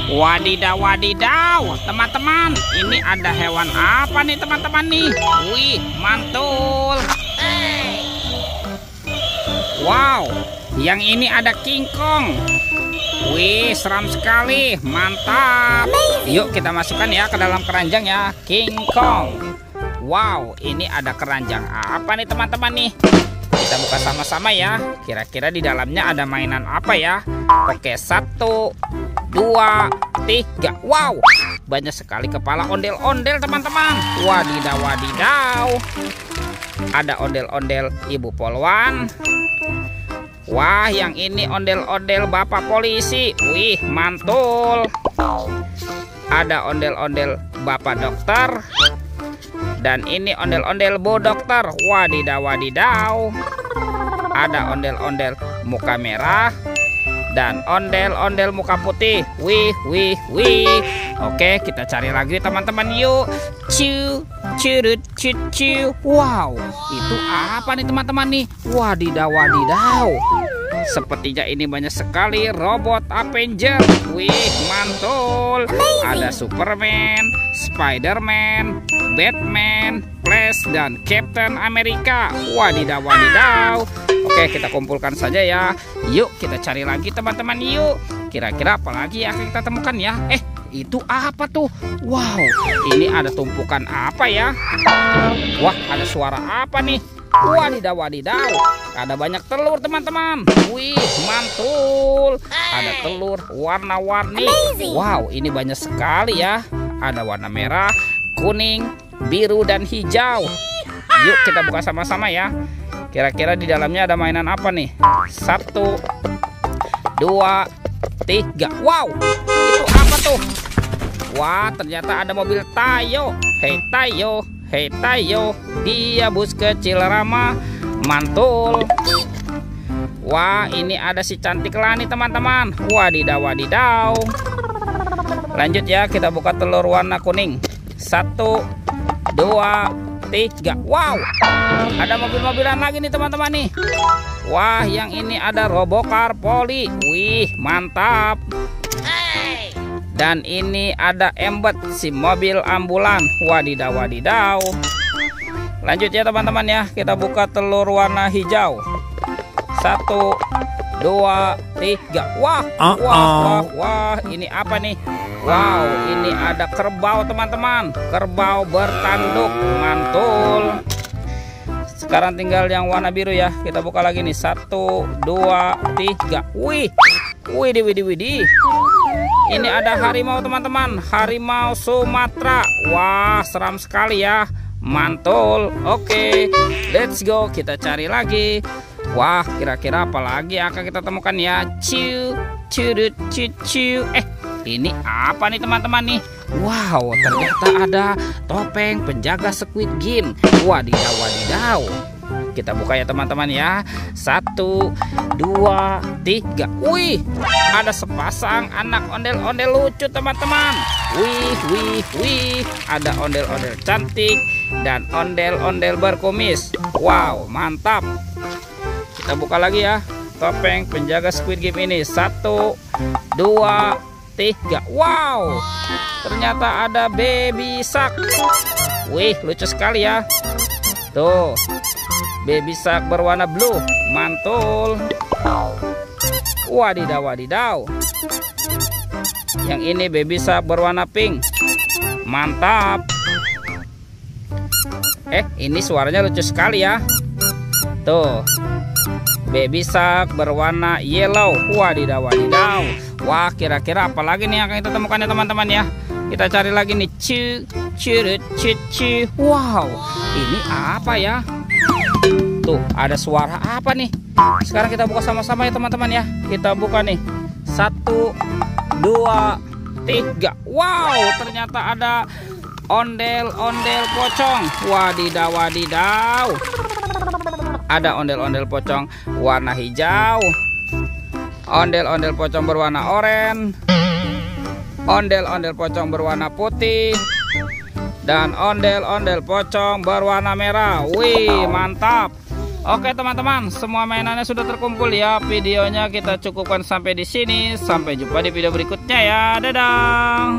Wadidaw, wadidaw, teman-teman. Ini ada hewan apa nih teman-teman nih? Wih, mantul. Wow, yang ini ada King Kong. Wih, seram sekali, mantap. Yuk kita masukkan ya ke dalam keranjang ya, King Kong. Wow, ini ada keranjang apa nih teman-teman nih? Kita buka sama-sama ya. Kira-kira di dalamnya ada mainan apa ya? Oke, 1, 2, 3. Wow, banyak sekali kepala ondel-ondel teman-teman. Wadidaw, wadidaw. Ada ondel-ondel Ibu Polwan. Wah, yang ini ondel-ondel Bapak Polisi. Wih, mantul. Ada ondel-ondel Bapak Dokter. Dan ini ondel-ondel Bu Dokter. Wadidaw, wadidaw. Ada ondel-ondel muka merah dan ondel-ondel muka putih. Wih, wih, wih. Oke, kita cari lagi teman-teman yuk. Ciu, curut, ciu. Wow, itu apa nih teman-teman nih? Wadidaw, wadidaw. Sepertinya ini banyak sekali robot Avenger. Wih, mantul. Ada Superman, Spiderman, Batman, Flash, dan Captain America. Wadidaw, wadidaw. Oke, kita kumpulkan saja ya. Yuk kita cari lagi teman-teman yuk. Kira-kira apa lagi yang akan kita temukan ya? Itu apa tuh? Wow, ini ada tumpukan apa ya? Wah, ada suara apa nih? Wadidaw, wadidaw. Ada banyak telur teman-teman. Wih, mantul. Ada telur warna-warni. Wow, ini banyak sekali ya. Ada warna merah, kuning, biru, dan hijau. Yuk kita buka sama-sama ya. Kira-kira di dalamnya ada mainan apa nih? 1, 2, 3. Wow, itu apa tuh? Wah, ternyata ada mobil Tayo. Hei Tayo, hei Tayo, dia bus kecil ramah, mantul. Wah, ini ada si cantik Lani teman-teman. Wadidaw, wadidaw. Lanjut ya, kita buka telur warna kuning. 1, 2, 3. Wow, ada mobil-mobilan lagi nih teman-teman nih. Wah, yang ini ada Robocar Poli. Wih, mantap. Dan ini ada Embet, si mobil ambulan. Wadidaw, wadidaw. Lanjut ya teman-teman ya, kita buka telur warna hijau. 1, 2, 3. Wah, wah, ini apa nih? Wow, ini ada kerbau teman-teman. Kerbau bertanduk, mantul. Sekarang tinggal yang warna biru ya. Kita buka lagi nih. 1, 2, 3. Wih, widih, widih, widih. Ini ada harimau teman-teman. Harimau Sumatera. Wah, seram sekali ya. Mantul. Oke, let's go. Kita cari lagi. Wah, kira-kira apa lagi akan kita temukan ya? Ciu, curut, ciu. Ini apa nih teman-teman nih? Wow, ternyata ada topeng penjaga Squid Game. Wadidaw, wadidaw. Kita buka ya teman-teman ya. 1, 2, 3. Wih, ada sepasang anak ondel-ondel lucu teman-teman. Wih, wih, wih. Ada ondel-ondel cantik dan ondel-ondel berkumis. Wow, mantap. Kita buka lagi ya. Topeng penjaga Squid Game ini. 1, 2, 3. Wow, ternyata ada Baby Shark. Wih, lucu sekali ya. Tuh, Baby Shark berwarna blue, mantul. Wadidaw, wadidaw. Yang ini Baby Shark berwarna pink, mantap. Ini suaranya lucu sekali ya. Tuh, Baby Shark berwarna yellow. Wadidaw, wadidaw. Wah, kira-kira apa lagi nih yang akan kita temukan ya teman-teman ya. Kita cari lagi nih. Curut, ciu. Wow, ini apa ya? Tuh, ada suara apa nih? Sekarang kita buka sama-sama ya teman-teman ya. Kita buka nih. 1, 2, 3. Wow, ternyata ada ondel-ondel pocong. Wadidaw, wadidaw. Ada ondel-ondel pocong warna hijau, ondel-ondel pocong berwarna oranye, ondel-ondel pocong berwarna putih, dan ondel-ondel pocong berwarna merah. Wih, mantap. Oke teman-teman, semua mainannya sudah terkumpul ya. Videonya kita cukupkan sampai di sini. Sampai jumpa di video berikutnya ya. Dadah.